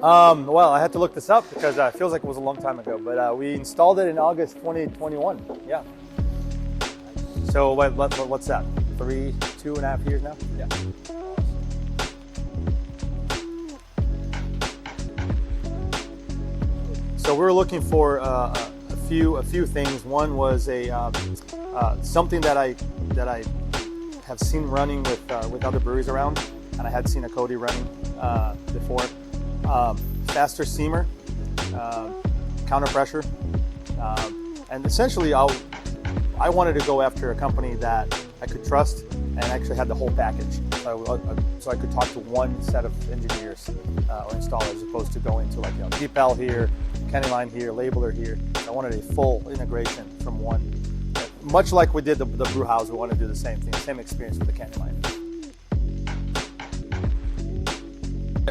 Well, I had to look this up because it feels like it was a long time ago, but we installed it in August 2021. Yeah. So what's that? 2.5 years now? Yeah. So we were looking for a few things. One was something that I have seen running with other breweries around, and I had seen a Codi running before. Faster seamer, counter pressure, and essentially I wanted to go after a company that I could trust and actually had the whole package. So I could talk to one set of engineers or installers, as opposed to going to DeepL here, Kenny line here, labeler here. I wanted a full integration from one. Much like we did the brew house, we want to do the same thing, same experience with the Kenny line.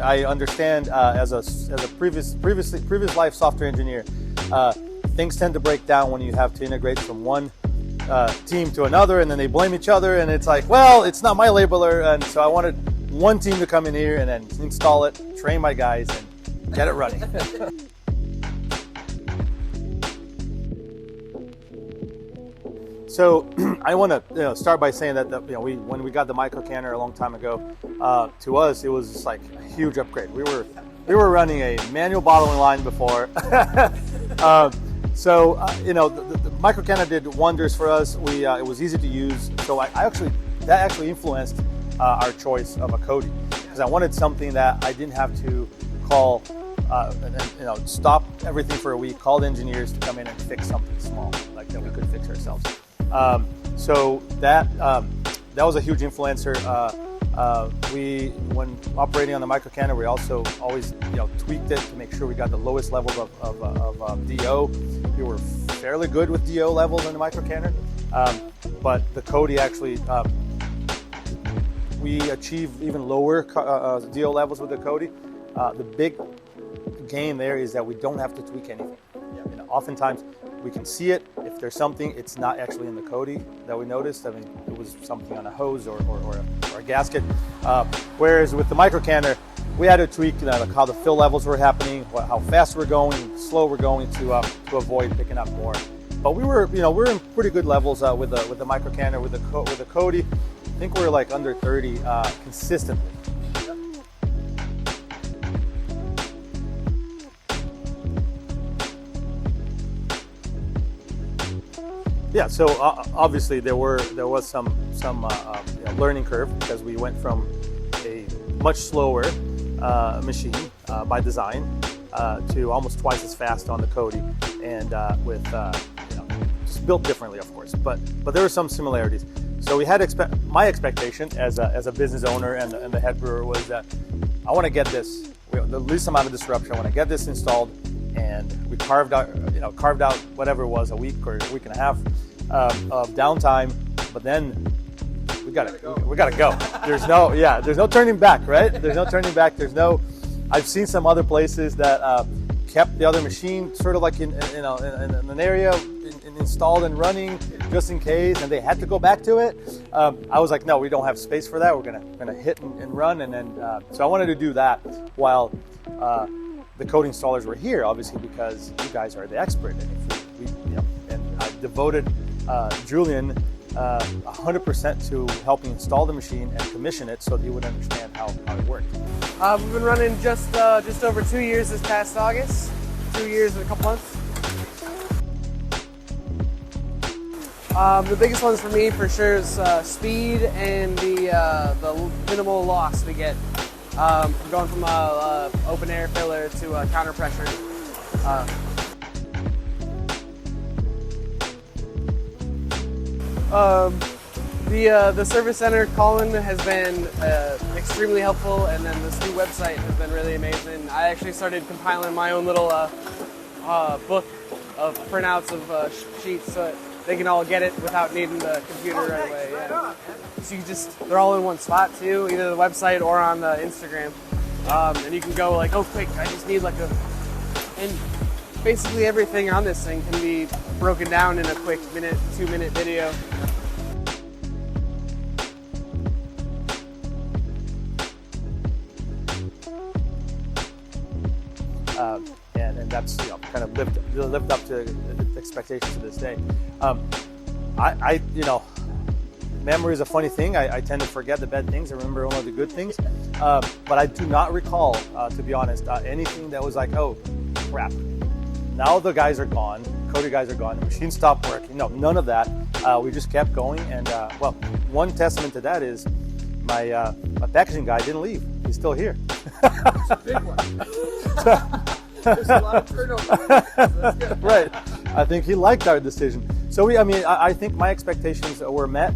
I understand as a previous life software engineer, things tend to break down when you have to integrate from one team to another, and then they blame each other, and it's like, well, it's not my labeler, and so I wanted one team to come in here and then install it, train my guys, and get it running. So I want to start by saying that when we got the micro canner a long time ago, to us it was just like a huge upgrade. We were running a manual bottling line before, so the micro canner did wonders for us. It was easy to use, so that actually influenced our choice of a Codi, because I wanted something that I didn't have to call stop everything for a week, call the engineers to come in and fix something small like that we could fix ourselves. So that was a huge influencer. When operating on the micro canner, we also always tweaked it to make sure we got the lowest levels of DO. We were fairly good with DO levels in the micro canner, but the Codi actually we achieve even lower DO levels with the Codi. The big gain there is that we don't have to tweak anything. Oftentimes we can see it. If there's something, it's not actually in the Codi that we noticed. I mean, it was something on a hose or a gasket. Whereas with the micro canner, we had to tweak how the fill levels were happening, how fast we're going, slow we're going to avoid picking up more. But we were in pretty good levels with the micro canner. With the Codi, I think we're like under 30 consistently. Yeah, so obviously there was some learning curve, because we went from a much slower machine by design to almost twice as fast on the Codi, and with just built differently, of course. But there were some similarities. So we had my expectation as a business owner and the head brewer was that I want to get this the least amount of disruption. I want to get this installed, and we carved out whatever it was, a week or a week and a half of downtime. But then we gotta go. There's no turning back, right? There's no turning back. I've seen some other places that kept the other machine sort of like in an area installed and running just in case, and they had to go back to it. I was like, no, we don't have space for that. We're gonna hit and run, and then so I wanted to do that while the Codi installers were here, obviously, because you guys are the expert, and and I devoted Julian 100% to helping install the machine and commission it so that he would understand how it worked. We've been running just over 2 years this past August. 2 years and a couple months. The biggest ones for me, for sure, is speed and the minimal loss we get. Going from open air filler to counter pressure. The service center, Colin, has been extremely helpful, and then this new website has been really amazing. I actually started compiling my own little book of printouts of sheets so that they can all get it without needing the computer right away. Yeah. So they're all in one spot too, either the website or on the Instagram. And you can go like, oh quick, I just need and basically everything on this thing can be broken down in a quick 2-minute video. and that's kind of lived up to the expectations to this day. Memory is a funny thing. I tend to forget the bad things. I remember only the good things. But I do not recall, to be honest, anything that was like, oh, crap. Now the guys are gone. Codi guys are gone. The machine stopped working. No, none of that. We just kept going. And one testament to that is my packaging guy didn't leave. He's still here. It's a big one. There's a lot of turnover. That's good. Right. I think he liked our decision. So I think my expectations were met,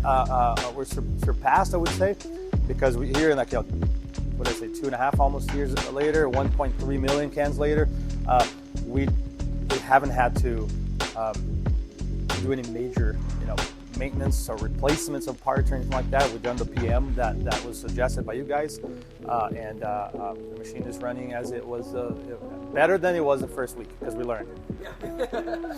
were surpassed, I would say, because we here in like, what did I say, 2.5 almost years later, 1.3 million cans later, we haven't had to do any major, maintenance or replacements of parts or anything like that. We've done the PM that was suggested by you guys, and the machine is running as it was, better than it was the first week because we learned. Yeah.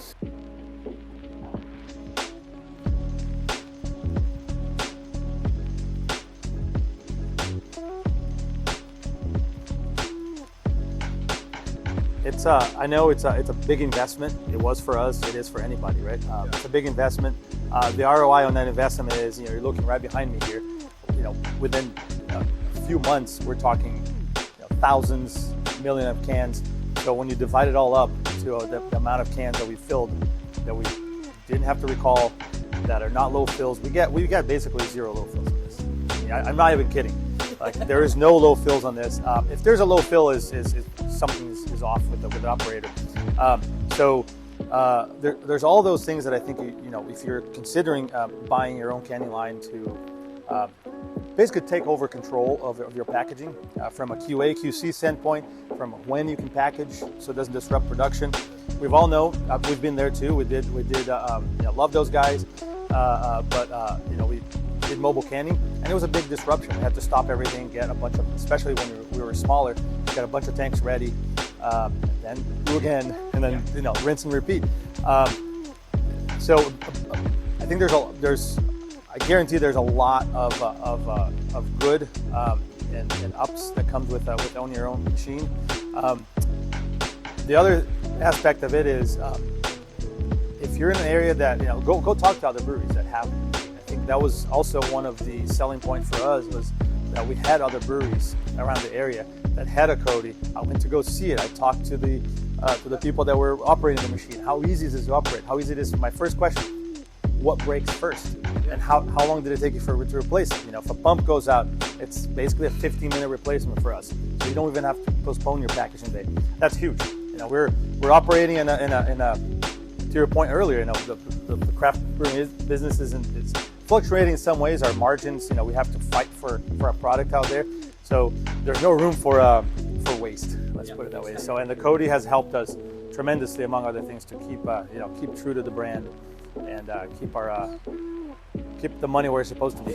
I know it's a big investment. It was for us. It is for anybody, right? It's a big investment. The ROI on that investment is, you're looking right behind me here. Within a few months, we're talking thousands, million of cans. So when you divide it all up to the amount of cans that we filled, that we didn't have to recall, that are not low fills, we get basically 0 low fills on this. I'm not even kidding. Like, there is no low fills on this. If there's a low fill, is something is off with the operator. There's all those things that I think if you're considering buying your own canning line to basically take over control of your packaging from a QA QC standpoint, from when you can package so it doesn't disrupt production. We've all know we've been there too. We did love those guys, but we did mobile canning, and it was a big disruption. We had to stop everything, get a bunch of, especially when we were smaller, get a bunch of tanks ready, then do again, and then rinse and repeat. So I think I guarantee there's a lot of good and ups that comes with owning your own machine. The other aspect of it is if you're in an area that go talk to other breweries that have. I think that was also one of the selling points for us, was that we had other breweries around the area that had a Codi. I went to go see it. I talked to the people that were operating the machine. How easy is this to operate? How easy it is? My first question: what breaks first? And how long did it take you to replace it? If a pump goes out, it's basically a 15-minute replacement for us. So you don't even have to postpone your packaging day. That's huge. We're operating in a to your point earlier. The craft brewing business is fluctuating in some ways. Our margins, we have to fight for a product out there. So there's no room for waste. Let's put it that way. So, and the Codi has helped us tremendously, among other things, to keep true to the brand and keep the money where it's supposed to be.